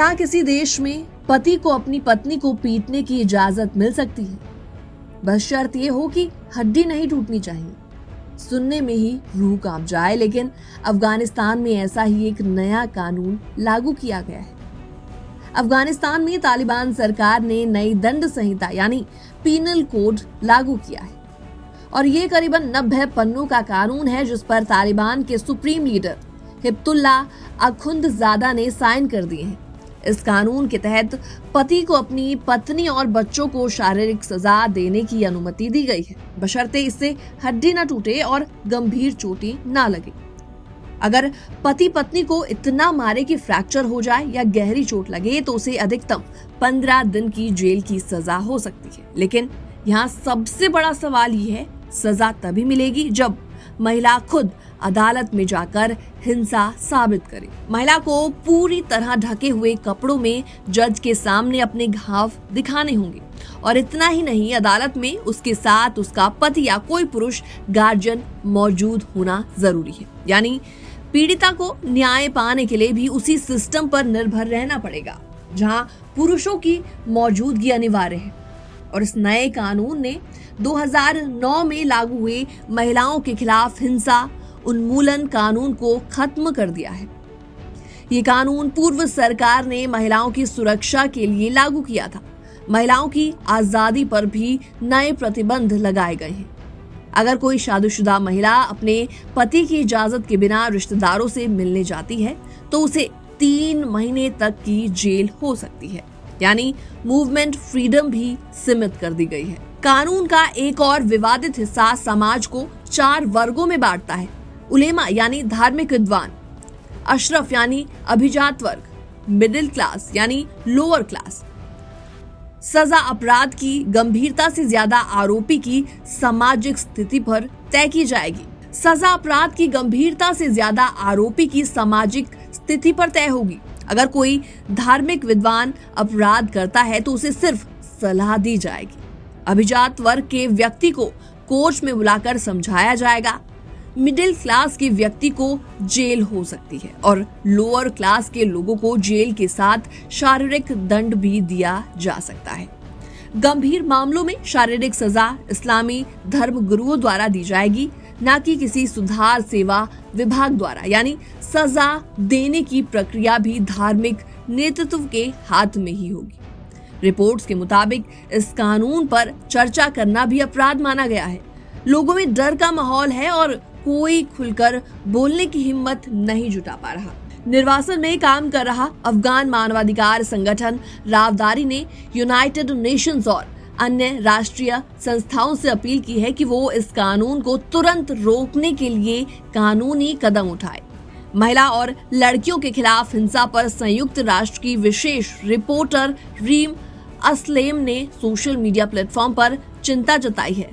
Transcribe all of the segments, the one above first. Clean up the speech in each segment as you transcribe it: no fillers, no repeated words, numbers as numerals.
क्या किसी देश में पति को अपनी पत्नी को पीटने की इजाजत मिल सकती है? बस शर्त यह हो कि हड्डी नहीं टूटनी चाहिए। सुनने में ही रूह कांप जाए, लेकिन अफगानिस्तान में ऐसा ही एक नया कानून लागू किया गया है। अफगानिस्तान में तालिबान सरकार ने नई दंड संहिता यानी पीनल कोड लागू किया है और ये करीबन 90 पन्नों का कानून है, जिस पर तालिबान के सुप्रीम लीडर हिब्बतुल्लाह अखुंदजादा ने साइन कर दिए हैं। इस कानून के तहत पति को अपनी पत्नी और बच्चों को शारीरिक सजा देने की अनुमति दी गई है, बशर्ते इससे हड्डी न टूटे और गंभीर चोटें न लगे। अगर पति पत्नी को इतना मारे कि फ्रैक्चर हो जाए या गहरी चोट लगे तो उसे अधिकतम 15 दिन की जेल की सजा हो सकती है। लेकिन यहाँ सबसे बड़ा सवाल ये है, सजा तभी मिलेगी जब महिला खुद अदालत में जाकर हिंसा साबित करे। महिला को पूरी तरह ढके हुए कपड़ों में जज के सामने अपने घाव दिखाने होंगे और इतना ही नहीं, अदालत में उसके साथ उसका पति या कोई पुरुष गार्जियन मौजूद होना जरूरी है। यानी पीड़िता को न्याय पाने के लिए भी उसी सिस्टम पर निर्भर रहना पड़ेगा जहां पुरुषों की मौजूदगी अनिवार्य है। और इस नए कानून ने 2009 में लागू हुए महिलाओं के खिलाफ हिंसा उन्मूलन कानून को खत्म कर दिया है। ये कानून पूर्व सरकार ने महिलाओं की सुरक्षा के लिए लागू किया था। महिलाओं की आजादी पर भी नए प्रतिबंध लगाए गए हैं। अगर कोई शादीशुदा महिला अपने पति की इजाजत के बिना रिश्तेदारों से मिलने जाती है तो उसे 3 महीने तक की जेल हो सकती है। यानी मूवमेंट फ्रीडम भी सीमित कर दी गई है। कानून का एक और विवादित हिस्सा समाज को 4 वर्गों में बांटता है। उलेमा यानी धार्मिक विद्वान, अशरफ यानी अभिजात वर्ग, मिडिल क्लास यानी लोअर क्लास। सजा अपराध की गंभीरता से ज्यादा आरोपी की सामाजिक स्थिति पर तय की जाएगी। सजा अपराध की गंभीरता से ज्यादा आरोपी की सामाजिक स्थिति पर तय होगी। अगर कोई धार्मिक विद्वान अपराध करता है तो उसे सिर्फ सलाह दी जाएगी। अभिजात वर्ग के व्यक्ति को कोर्ट में बुलाकर समझाया जाएगा। मिडिल क्लास के व्यक्ति को जेल हो सकती है और लोअर क्लास के लोगों को जेल के साथ शारीरिक दंड भी दिया जा सकता है। गंभीर मामलों में शारीरिक सजा इस्लामी धर्म गुरुओं द्वारा दी जाएगी, न कि किसी सुधार सेवा विभाग द्वारा। यानी सजा देने की प्रक्रिया भी धार्मिक नेतृत्व के हाथ में ही होगी। रिपोर्ट्स के मुताबिक इस कानून पर चर्चा करना भी अपराध माना गया है। लोगों में डर का माहौल है और कोई खुलकर बोलने की हिम्मत नहीं जुटा पा रहा। निर्वासन में काम कर रहा अफगान मानवाधिकार संगठन रावदारी ने यूनाइटेड नेशंस और अन्य राष्ट्रीय संस्थाओं से अपील की है कि वो इस कानून को तुरंत रोकने के लिए कानूनी कदम उठाए। महिला और लड़कियों के खिलाफ हिंसा पर संयुक्त राष्ट्र की विशेष रिपोर्टर रीम असलेम ने सोशल मीडिया प्लेटफॉर्म पर चिंता जताई है।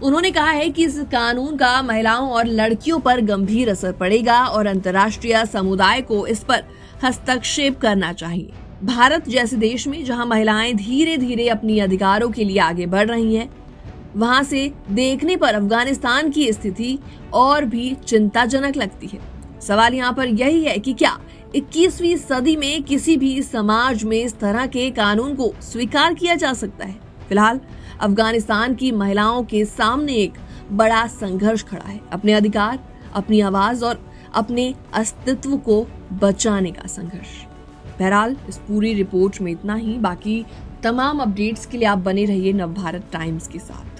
उन्होंने कहा है कि इस कानून का महिलाओं और लड़कियों पर गंभीर असर पड़ेगा और अंतर्राष्ट्रीय समुदाय को इस पर हस्तक्षेप करना चाहिए। भारत जैसे देश में जहां महिलाएं धीरे धीरे अपनी अधिकारों के लिए आगे बढ़ रही हैं, वहां से देखने पर अफगानिस्तान की स्थिति और भी चिंताजनक लगती है। सवाल यहाँ पर यही है कि क्या 21वीं सदी में किसी भी समाज में इस तरह के कानून को स्वीकार किया जा सकता है? फिलहाल अफगानिस्तान की महिलाओं के सामने एक बड़ा संघर्ष खड़ा है। अपने अधिकार, अपनी आवाज और अपने अस्तित्व को बचाने का संघर्ष। बहरहाल इस पूरी रिपोर्ट में इतना ही। बाकी तमाम अपडेट्स के लिए आप बने रहिए नवभारत टाइम्स के साथ।